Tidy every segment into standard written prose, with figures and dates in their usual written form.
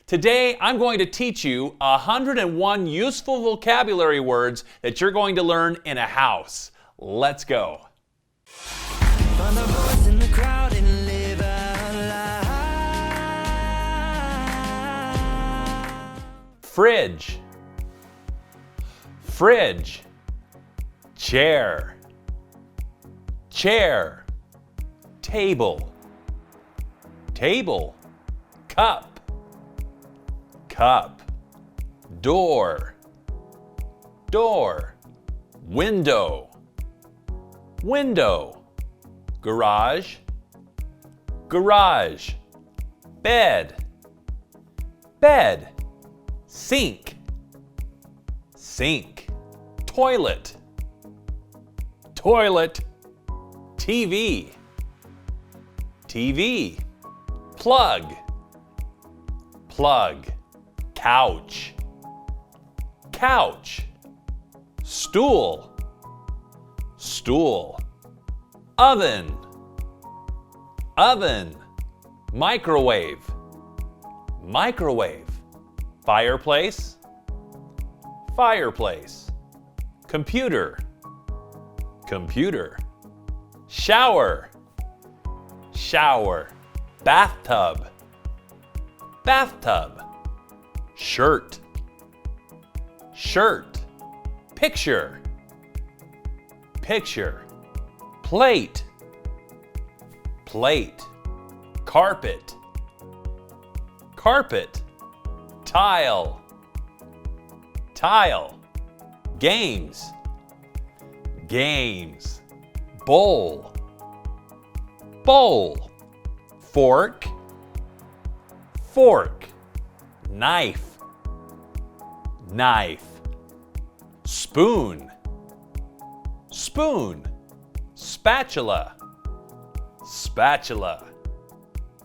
Today, I'm going to teach you 101 useful vocabulary words that you're going to learn in a house. Let's go. Find the voice in the crowd and live out loud. Fridge, fridge. Chair, chair. Table, table. Cup, cup. Door, door. Window, window. Garage, garage. Bed, bed. Sink, sink. Toilet, toilet. TV, TV. Plug, plug. Couch, couch. Stool, stool. Oven, oven. Microwave, microwave. Fireplace, fireplace. Computer, computer. Shower, shower. Bathtub, bathtub. Shirt, shirt. Picture, picture. Plate, plate. Carpet, carpet. Tile, tile. Games, games. Bowl, bowl. Fork, fork. Knife, knife. Spoon, spoon. Spatula, spatula.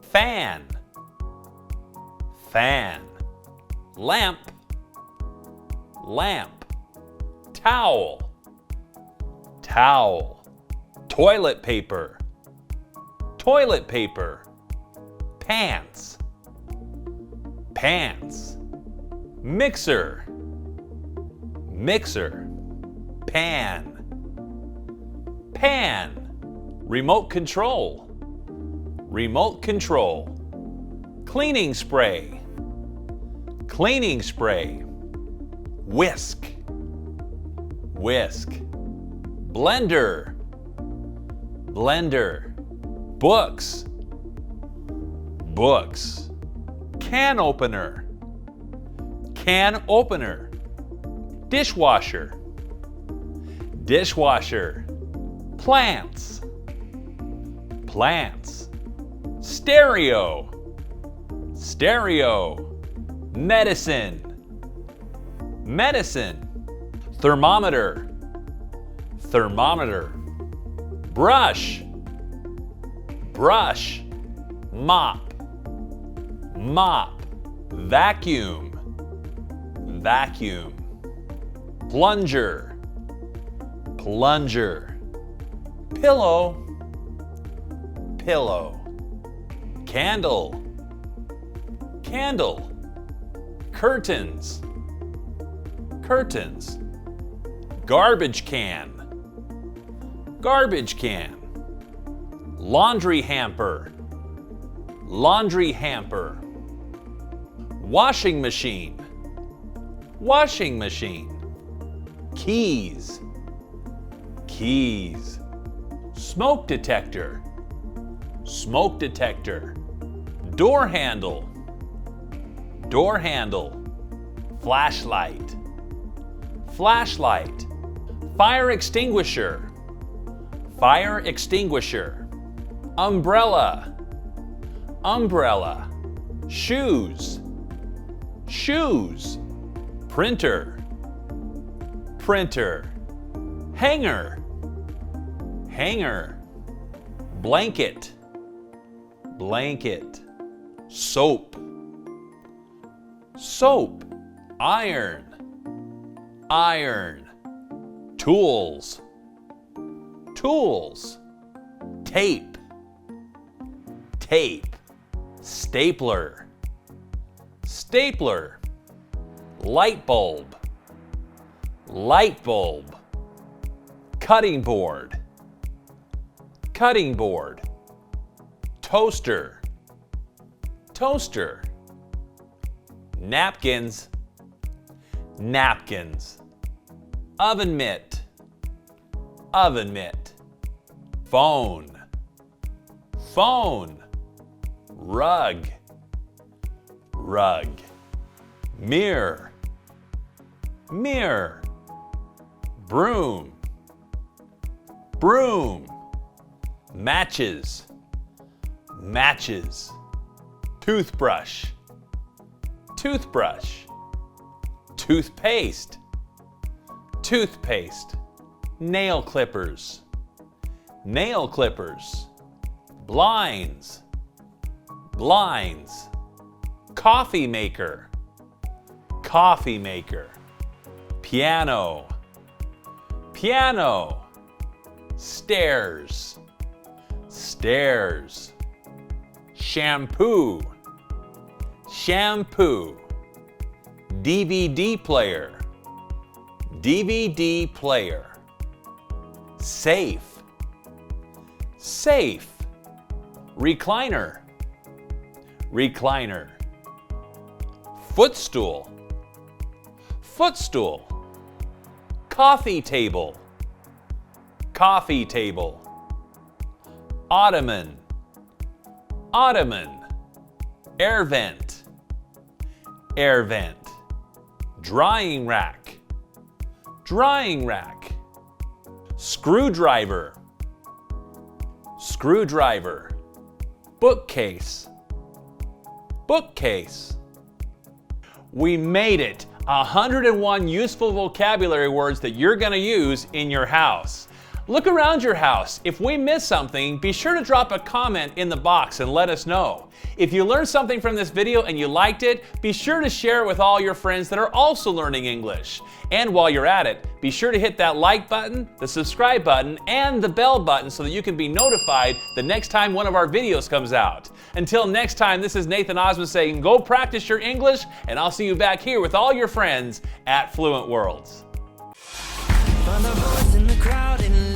Fan, fan. Lamp, lamp. Towel, towel. Toilet paper, toilet paper. Pants, pants. Mixer, mixer. Pan, pan. Remote control, remote control. Cleaning spray, cleaning spray. Whisk, whisk. Blender, blender. Books, books. Can opener, can opener. Dishwasher, dishwasher. Plants, plants. Stereo, stereo. Medicine, medicine. Thermometer, thermometer. Brush, brush. Mop, mop. Vacuum, vacuum. Plunger, plunger. Pillow, pillow. Candle, candle. Curtains, curtains. Garbage can, garbage can. Laundry hamper, laundry hamper. Washing machine, washing machine. Keys, keys. Smoke detector, smoke detector. Door handle, door handle. Flashlight, flashlight. Fire extinguisher, fire extinguisher. Umbrella, umbrella. Shoes, shoes. Printer, printer. Hanger, hanger. Blanket, blanket. Soap, soap. Iron, iron. Tools, tools. Tape, tape. Stapler, stapler, light bulb, light bulb, cutting board, cutting board, toaster, toaster, napkins, napkins, oven mitt, oven mitt, phone, phone, rug, rug, mirror, mirror, broom, broom, matches, matches, toothbrush, toothbrush, toothpaste, toothpaste, nail clippers, nail clippers, blinds, blinds, coffee maker, coffee maker, piano, piano, stairs, stairs, shampoo, shampoo, DVD player, DVD player, safe, safe, recliner, recliner, footstool, footstool, coffee table, coffee table, ottoman, ottoman, air vent, air vent, drying rack, drying rack, screwdriver, screwdriver, bookcase, bookcase. We made it! 101 useful vocabulary words that you're going to use in your house. Look around your house. If we missed something, be sure to drop a comment in the box and let us know. If you learned something from this video and you liked it, be sure to share it with all your friends that are also learning English. And while you're at it, be sure to hit that like button, the subscribe button, and the bell button so that you can be notified the next time one of our videos comes out. Until next time, this is Nathan Osmond saying go practice your English, and I'll see you back here with all your friends at Fluent Worlds. Find a voice in the crowd and